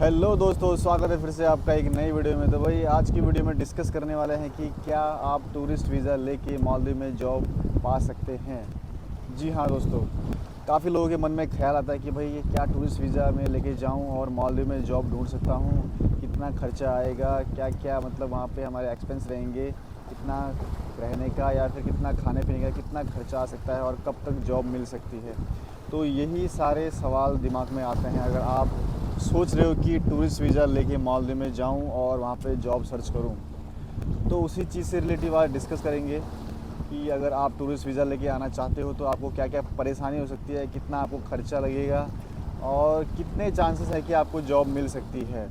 Hello दोस्तों, स्वागत है फिर से आपका एक नई वीडियो में। तो भाई आज की वीडियो में डिस्कस करने वाले हैं कि क्या आप टूरिस्ट वीज़ा लेके मालदीव में जॉब पा सकते हैं। जी हाँ दोस्तों, काफ़ी लोगों के मन में ख्याल आता है कि भाई ये क्या टूरिस्ट वीज़ा मैं लेके जाऊं और मालदीव में जॉब ढूंढ सकता हूं, कितना खर्चा आएगा, क्या क्या मतलब वहाँ पे हमारे एक्सपेंस रहेंगे, कितना रहने का या फिर कितना खाने पीने का कितना खर्चा आ सकता है और कब तक जॉब मिल सकती है। तो यही सारे सवाल दिमाग में आते हैं अगर आप सोच रहे हो कि टूरिस्ट वीज़ा लेके मालदीव में जाऊं और वहाँ पे जॉब सर्च करूं। तो उसी चीज़ से रिलेटिव आज डिस्कस करेंगे कि अगर आप टूरिस्ट वीज़ा लेके आना चाहते हो तो आपको क्या क्या परेशानी हो सकती है, कितना आपको खर्चा लगेगा और कितने चांसेस है कि आपको जॉब मिल सकती है।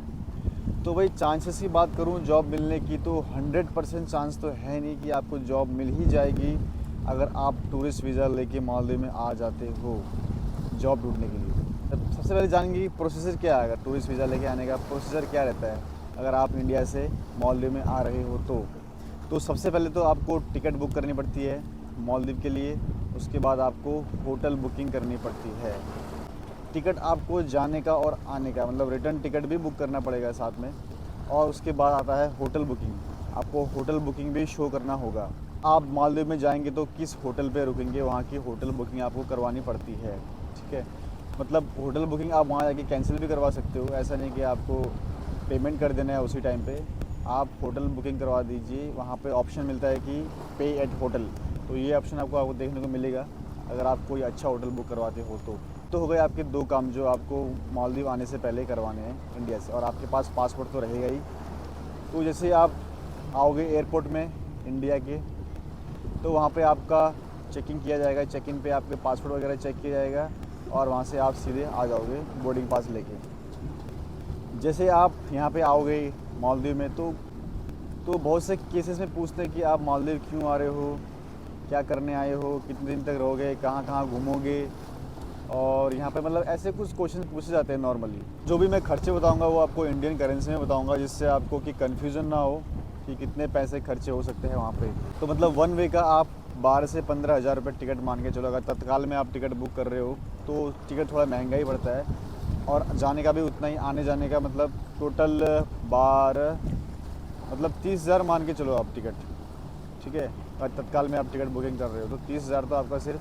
तो भाई चांसेस की बात करूं जॉब मिलने की, तो 100% चांस तो है नहीं कि आपको जॉब मिल ही जाएगी अगर आप टूरिस्ट वीज़ा लेके मालदीव में आ जाते हो जॉब ढूंढने के लिए। सबसे पहले जानेंगे कि प्रोसीजर क्या है, अगर टूरिस्ट वीज़ा लेके आने का प्रोसीजर क्या रहता है अगर आप इंडिया से मालदीव में आ रहे हो तो सबसे पहले तो आपको टिकट बुक करनी पड़ती है मालदीव के लिए। उसके बाद आपको होटल बुकिंग करनी पड़ती है। टिकट आपको जाने का और आने का मतलब रिटर्न टिकट भी बुक करना पड़ेगा साथ में। और उसके बाद आता है होटल बुकिंग, आपको होटल बुकिंग भी शो करना होगा। आप मालदीव में जाएंगे तो किस होटल पे रुकेंगे वहाँ की होटल बुकिंग आपको करवानी पड़ती है। ठीक है, मतलब होटल बुकिंग आप वहाँ जाके कैंसिल भी करवा सकते हो, ऐसा नहीं कि आपको पेमेंट कर देना है उसी टाइम पे। आप होटल बुकिंग करवा दीजिए, वहाँ पे ऑप्शन मिलता है कि पे एट होटल, तो ये ऑप्शन आपको देखने को मिलेगा अगर आप कोई अच्छा होटल बुक करवाते हो तो हो गए आपके दो काम जो आपको मालदीव आने से पहले करवाने हैं इंडिया से। और आपके पास पासपोर्ट तो रहेगा ही। तो जैसे आप आओगे एयरपोर्ट में इंडिया के, तो वहाँ पे आपका चेकिंग किया जाएगा। चेक इन पे आपके पासपोर्ट वगैरह चेक किया जाएगा और वहाँ से आप सीधे आ जाओगे बोर्डिंग पास लेके। जैसे आप यहाँ पे आओगे मालदीव में तो बहुत से केसेस में पूछते हैं कि आप मालदीव क्यों आ रहे हो, क्या करने आए हो, कितने दिन तक रहोगे, कहाँ कहाँ घूमोगे, और यहाँ पे मतलब ऐसे कुछ क्वेश्चन पूछे जाते हैं नॉर्मली। जो भी मैं खर्चे बताऊँगा वो आपको इंडियन करेंसी में बताऊँगा, जिससे आपको कि कन्फ्यूज़न ना हो कि कितने पैसे खर्चे हो सकते हैं वहाँ पे। तो मतलब वन वे का आप 12 से 15 हज़ार रुपये टिकट मान के चलो। अगर तत्काल में आप टिकट बुक कर रहे हो तो टिकट थोड़ा महंगा ही पड़ता है, और जाने का भी उतना ही, आने जाने का मतलब टोटल 12 मतलब 30 हज़ार मान के चलो आप टिकट। ठीक है, और तत्काल में आप टिकट बुकिंग कर रहे हो तो 30 हज़ार तो आपका सिर्फ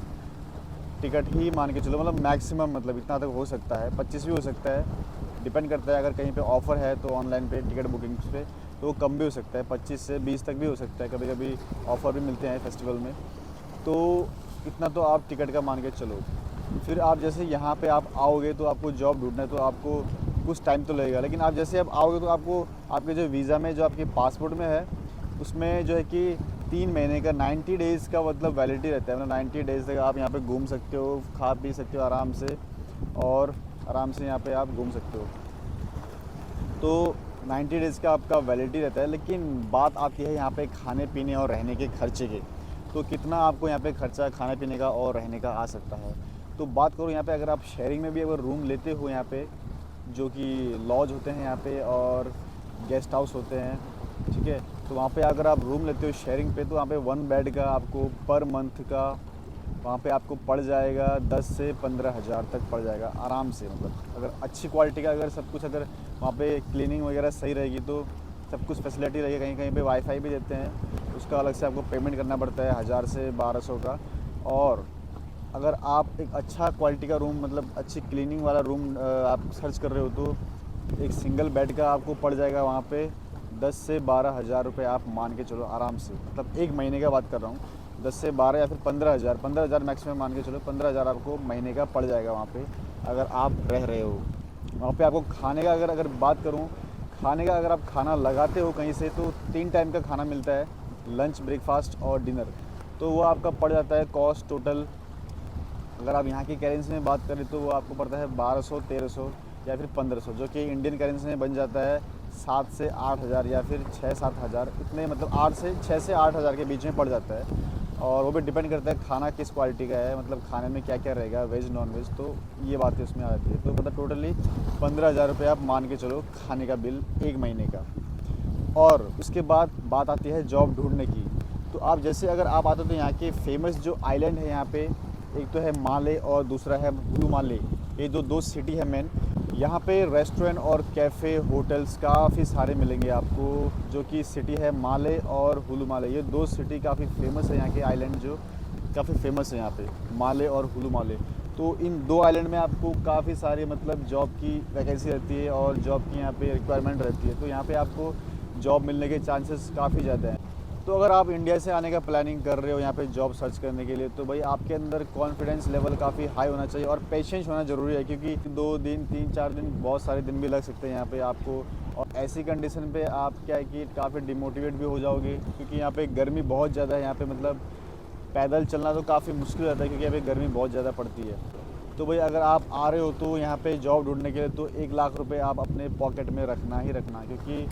टिकट ही मान के चलो, मतलब मैक्सिमम, मतलब इतना तक हो सकता है। 25 भी हो सकता है, डिपेंड करता है अगर कहीं पे ऑफ़र है तो ऑनलाइन पे टिकट बुकिंग पे तो वो कम भी हो सकता है, 25 से 20 तक भी हो सकता है। कभी कभी ऑफ़र भी मिलते हैं फेस्टिवल में। तो इतना तो आप टिकट का मान के चलो। फिर आप जैसे यहाँ पे आप आओगे तो आपको जॉब ढूंढना है तो आपको कुछ टाइम तो लगेगा, लेकिन आप जैसे आप आओगे तो आपको आपके जो वीज़ा में जो आपके पासपोर्ट में है उसमें जो है कि 3 महीने का 90 डेज़ का मतलब वैलिडिटी रहता है। मतलब 90 डेज़ तक आप यहाँ पे घूम सकते हो, खा पी सकते हो आराम से, और आराम से यहाँ पे आप घूम सकते हो। तो 90 डेज़ का आपका वैलिडिटी रहता है। लेकिन बात आती है यहाँ पे खाने पीने और रहने के खर्चे के, तो कितना आपको यहाँ पे खर्चा खाने पीने का और रहने का आ सकता है। तो बात करूँ यहाँ पे, अगर आप शेयरिंग में भी अगर रूम लेते हो यहाँ पे, जो कि लॉज होते हैं यहाँ पे और गेस्ट हाउस होते हैं, ठीक है, तो वहाँ पे अगर आप रूम लेते हो शेयरिंग पे तो वहाँ पे 1 बेड का आपको पर मंथ का वहाँ पे आपको पड़ जाएगा 10 से 15 हज़ार तक पड़ जाएगा आराम से। मतलब अगर अच्छी क्वालिटी का, अगर सब कुछ, अगर वहाँ पे क्लीनिंग वगैरह सही रहेगी तो सब कुछ फैसिलिटी रहेगी। कहीं कहीं पे वाईफाई भी देते हैं, उसका अलग से आपको पेमेंट करना पड़ता है 1000 से 1200 का। और अगर आप एक अच्छा क्वालिटी का रूम, मतलब अच्छी क्लीनिंग वाला रूम आप सर्च कर रहे हो तो एक सिंगल बेड का आपको पड़ जाएगा वहाँ पे 10 से 12 हज़ार रुपये आप मान के चलो आराम से। मतलब एक महीने का बात कर रहा हूँ, 10 से 12 या फिर 15 हज़ार मैक्सिमम मान के चलो, 15 हज़ार आपको महीने का पड़ जाएगा वहाँ पे अगर आप रह रहे हो वहाँ पे। आपको खाने का अगर अगर बात करूँ, खाने का अगर आप खाना लगाते हो कहीं से तो 3 टाइम का खाना मिलता है, लंच, ब्रेकफास्ट और डिनर। तो वो आपका पड़ जाता है कॉस्ट टोटल, अगर आप यहाँ की करेंसी में बात करें तो वो आपको पड़ता है 1200, 1300 या फिर 1500, जो कि इंडियन करेंसी में बन जाता है 7 से 8 हज़ार या फिर 6-7 हज़ार, इतने मतलब 6 से 8 हज़ार के बीच में पड़ जाता है। और वो भी डिपेंड करता है खाना किस क्वालिटी का है, मतलब खाने में क्या क्या रहेगा, वेज नॉन वेज, तो ये बातें उसमें आ जाती है। तो मतलब टोटली 15 हज़ार रुपये आप मान के चलो खाने का बिल एक महीने का। और उसके बाद बात आती है जॉब ढूंढने की। तो आप जैसे अगर आप आते हो तो यहाँ के फेमस जो आइलैंड है यहाँ पे, एक तो है माले और दूसरा है ब्लू माले, ये जो दो सिटी है मेन, यहाँ पे रेस्टोरेंट और कैफ़े होटल्स काफ़ी सारे मिलेंगे आपको, जो कि सिटी है माले और हुलू माले। ये दो सिटी काफ़ी फेमस है, यहाँ के आइलैंड जो काफ़ी फेमस है यहाँ पे, माले और हुलू माले। तो इन दो आइलैंड में आपको काफ़ी सारे मतलब जॉब की वैकेंसी रहती है और जॉब की यहाँ पे रिक्वायरमेंट रहती है। तो यहाँ पे आपको जॉब मिलने के चांसेस काफ़ी ज़्यादा हैं। तो अगर आप इंडिया से आने का प्लानिंग कर रहे हो यहाँ पे जॉब सर्च करने के लिए, तो भाई आपके अंदर कॉन्फिडेंस लेवल काफ़ी हाई होना चाहिए और पेशेंस होना ज़रूरी है, क्योंकि 2 दिन 3-4 दिन बहुत सारे दिन भी लग सकते हैं यहाँ पे आपको। और ऐसी कंडीशन पे आप क्या है कि काफ़ी डिमोटिवेट भी हो जाओगे, क्योंकि यहाँ पे गर्मी बहुत ज़्यादा है। यहाँ पे मतलब पैदल चलना तो काफ़ी मुश्किल रहता है, क्योंकि यहाँ पे गर्मी बहुत ज़्यादा पड़ती है। तो भाई अगर आप आ रहे हो तो यहाँ पे जॉब ढूंढने के लिए तो 1 लाख रुपए आप अपने पॉकेट में रखना ही रखना, क्योंकि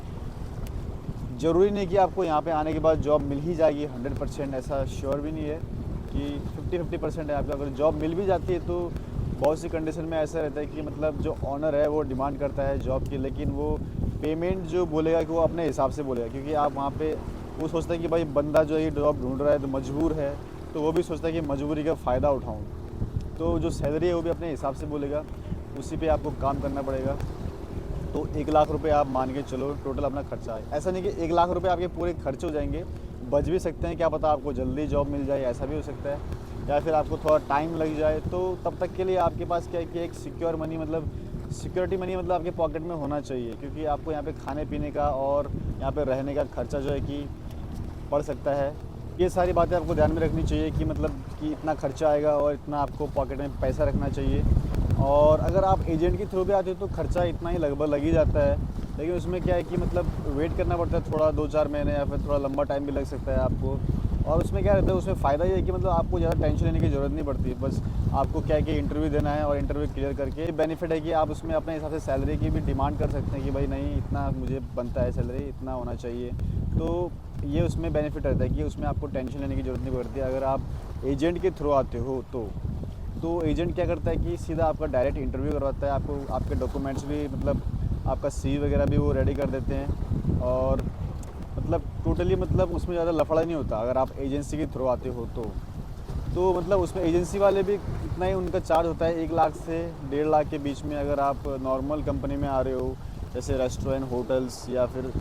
ज़रूरी नहीं कि आपको यहाँ पे आने के बाद जॉब मिल ही जाएगी 100%, ऐसा श्योर भी नहीं है कि 50-50% है आपका। अगर जॉब मिल भी जाती है तो बहुत सी कंडीशन में ऐसा रहता है कि मतलब जो ऑनर है वो डिमांड करता है जॉब की, लेकिन वो पेमेंट जो बोलेगा कि वो अपने हिसाब से बोलेगा, क्योंकि आप वहाँ पे वो सोचता है कि भाई बंदा जो है ये जॉब ढूंढ रहा है तो मजबूर है, तो वो भी सोचता है कि मजबूरी का फ़ायदा उठाऊँ। तो जो सैलरी है वो भी अपने हिसाब से बोलेगा, उसी पे आपको काम करना पड़ेगा। तो 1 लाख रुपए आप मान के चलो टोटल अपना खर्चा है। ऐसा नहीं कि 1 लाख रुपए आपके पूरे खर्च हो जाएंगे, बच भी सकते हैं, क्या पता आपको जल्दी जॉब मिल जाए, ऐसा भी हो सकता है, या फिर आपको थोड़ा टाइम लग जाए। तो तब तक के लिए आपके पास क्या है कि एक सिक्योर मनी मतलब सिक्योरिटी मनी मतलब आपके पॉकेट में होना चाहिए, क्योंकि आपको यहाँ पे खाने पीने का और यहाँ पे रहने का खर्चा जो है कि पड़ सकता है। ये सारी बातें आपको ध्यान में रखनी चाहिए कि मतलब कि इतना खर्चा आएगा और इतना आपको पॉकेट में पैसा रखना चाहिए। और अगर आप एजेंट के थ्रू भी आते हो तो खर्चा इतना ही लगभग लग ही जाता है, लेकिन उसमें क्या है कि मतलब वेट करना पड़ता है थोड़ा 2-4 महीने, या फिर थोड़ा लंबा टाइम भी लग सकता है आपको। और उसमें क्या रहता है, उसमें फ़ायदा ये है कि मतलब आपको ज़्यादा टेंशन लेने की ज़रूरत नहीं पड़ती है। बस आपको क्या है कि इंटरव्यू देना है और इंटरव्यू क्लियर करके बेनिफिट है कि आप उसमें अपने हिसाब से सैलरी की भी डिमांड कर सकते हैं कि भाई नहीं इतना मुझे बनता है, सैलरी इतना होना चाहिए। तो ये उसमें बेनिफिट रहता है कि उसमें आपको टेंशन लेने की ज़रूरत नहीं पड़ती अगर आप एजेंट के थ्रू आते हो तो एजेंट क्या करता है कि सीधा आपका डायरेक्ट इंटरव्यू करवाता है, आपको आपके डॉक्यूमेंट्स भी मतलब आपका CV वगैरह भी वो रेडी कर देते हैं, और मतलब टोटली मतलब उसमें ज़्यादा लफड़ा नहीं होता अगर आप एजेंसी के थ्रू आते हो तो मतलब उसमें एजेंसी वाले भी इतना ही उनका चार्ज होता है 1 लाख से 1.5 लाख के बीच में। अगर आप नॉर्मल कंपनी में आ रहे हो जैसे रेस्टोरेंट होटल्स या फिर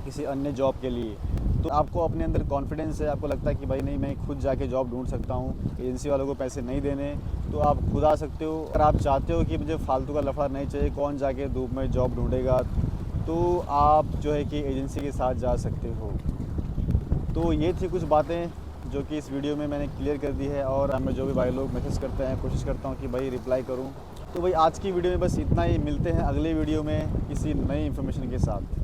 किसी अन्य जॉब के लिए, तो आपको अपने अंदर कॉन्फिडेंस है, आपको लगता है कि भाई नहीं मैं खुद जाके जॉब ढूंढ सकता हूँ, एजेंसी वालों को पैसे नहीं देने, तो आप खुद आ सकते हो। अगर आप चाहते हो कि मुझे फालतू का लफड़ा नहीं चाहिए, कौन जाके धूप में जॉब ढूंढेगा, तो आप जो है कि एजेंसी के साथ जा सकते हो। तो ये थी कुछ बातें जो कि इस वीडियो में मैंने क्लियर कर दी है, और हमें जो भी भाई लोग मैसेज करते हैं कोशिश करता हूँ कि भाई रिप्लाई करूँ। तो भाई आज की वीडियो में बस इतना ही, मिलते हैं अगले वीडियो में किसी नई इन्फॉर्मेशन के साथ।